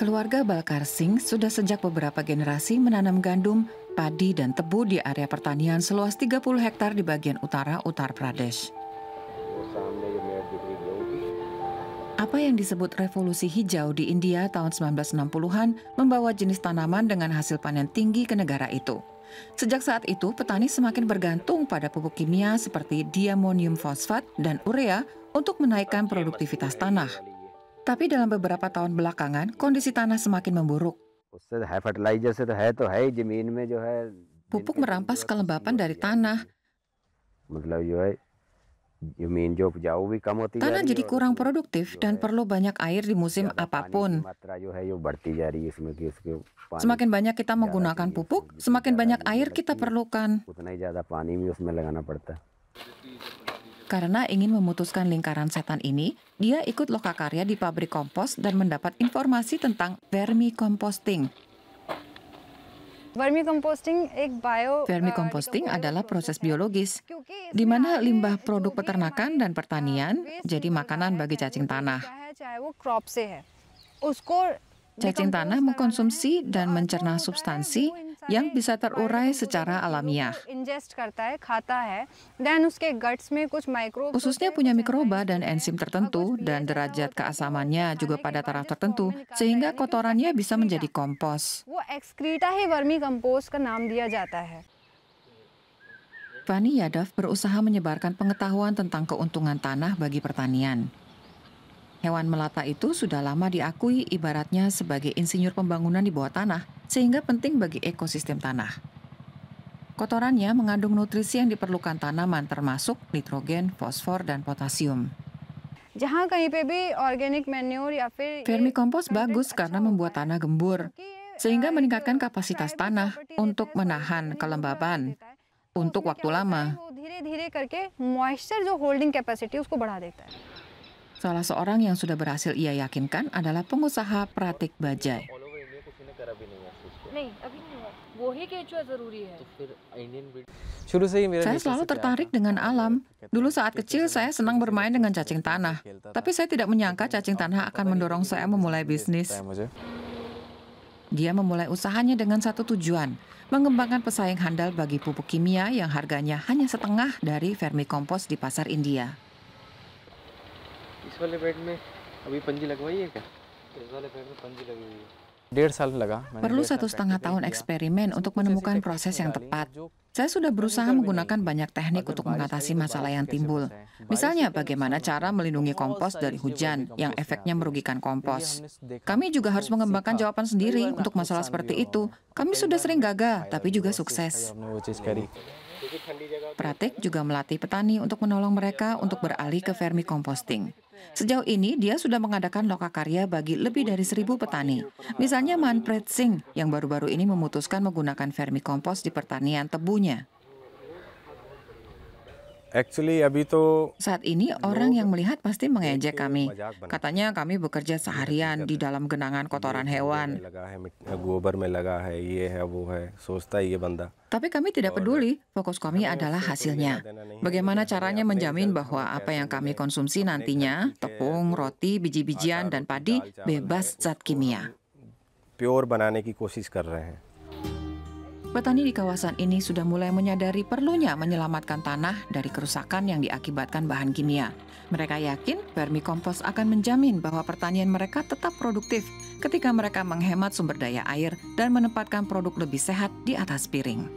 Keluarga Balkar Singh sudah sejak beberapa generasi menanam gandum, padi, dan tebu di area pertanian seluas 30 hektar di bagian utara Uttar Pradesh. Apa yang disebut revolusi hijau di India tahun 1960-an membawa jenis tanaman dengan hasil panen tinggi ke negara itu. Sejak saat itu, petani semakin bergantung pada pupuk kimia seperti diamonium fosfat dan urea untuk menaikkan produktivitas tanah. Tapi dalam beberapa tahun belakangan, kondisi tanah semakin memburuk. Pupuk merampas kelembapan dari tanah. Tanah jadi kurang produktif dan perlu banyak air di musim apapun. Semakin banyak kita menggunakan pupuk, semakin banyak air kita perlukan. Karena ingin memutuskan lingkaran setan ini, dia ikut lokakarya di pabrik kompos dan mendapat informasi tentang vermicomposting. Vermicomposting adalah proses biologis, di mana limbah produk peternakan dan pertanian jadi makanan bagi cacing tanah. Cacing tanah mengkonsumsi dan mencerna substansi yang bisa terurai secara alamiah. Ususnya punya mikroba dan enzim tertentu dan derajat keasamannya juga pada taraf tertentu, sehingga kotorannya bisa menjadi kompos. Fani Yadav berusaha menyebarkan pengetahuan tentang keuntungan tanah bagi pertanian. Hewan melata itu sudah lama diakui ibaratnya sebagai insinyur pembangunan di bawah tanah, sehingga penting bagi ekosistem tanah. Kotorannya mengandung nutrisi yang diperlukan tanaman termasuk nitrogen, fosfor, dan potasium. Vermikompos bagus karena membuat tanah gembur, sehingga meningkatkan kapasitas tanah untuk menahan kelembaban untuk waktu lama. Salah seorang yang sudah berhasil ia yakinkan adalah pengusaha Pratik Bajaj. Saya selalu tertarik dengan alam. Dulu saat kecil saya senang bermain dengan cacing tanah. Tapi saya tidak menyangka cacing tanah akan mendorong saya memulai bisnis. Dia memulai usahanya dengan satu tujuan, mengembangkan pesaing handal bagi pupuk kimia yang harganya hanya setengah dari vermikompos di pasar India. Perlu 1,5 tahun eksperimen untuk menemukan proses yang tepat. Saya sudah berusaha menggunakan banyak teknik untuk mengatasi masalah yang timbul. Misalnya bagaimana cara melindungi kompos dari hujan yang efeknya merugikan kompos. Kami juga harus mengembangkan jawaban sendiri untuk masalah seperti itu. Kami sudah sering gagal, tapi juga sukses. Pratik juga melatih petani untuk menolong mereka untuk beralih ke vermicomposting. Sejauh ini, dia sudah mengadakan lokakarya bagi lebih dari 1.000 petani. Misalnya Manpreet Singh, yang baru-baru ini memutuskan menggunakan vermikompos di pertanian tebunya. Saat ini, orang yang melihat pasti mengejek kami. Katanya kami bekerja seharian di dalam genangan kotoran hewan. Tapi kami tidak peduli, fokus kami adalah hasilnya. Bagaimana caranya menjamin bahwa apa yang kami konsumsi nantinya, tepung, roti, biji-bijian, dan padi, bebas zat kimia. Petani di kawasan ini sudah mulai menyadari perlunya menyelamatkan tanah dari kerusakan yang diakibatkan bahan kimia. Mereka yakin vermikompos akan menjamin bahwa pertanian mereka tetap produktif ketika mereka menghemat sumber daya air dan menempatkan produk lebih sehat di atas piring.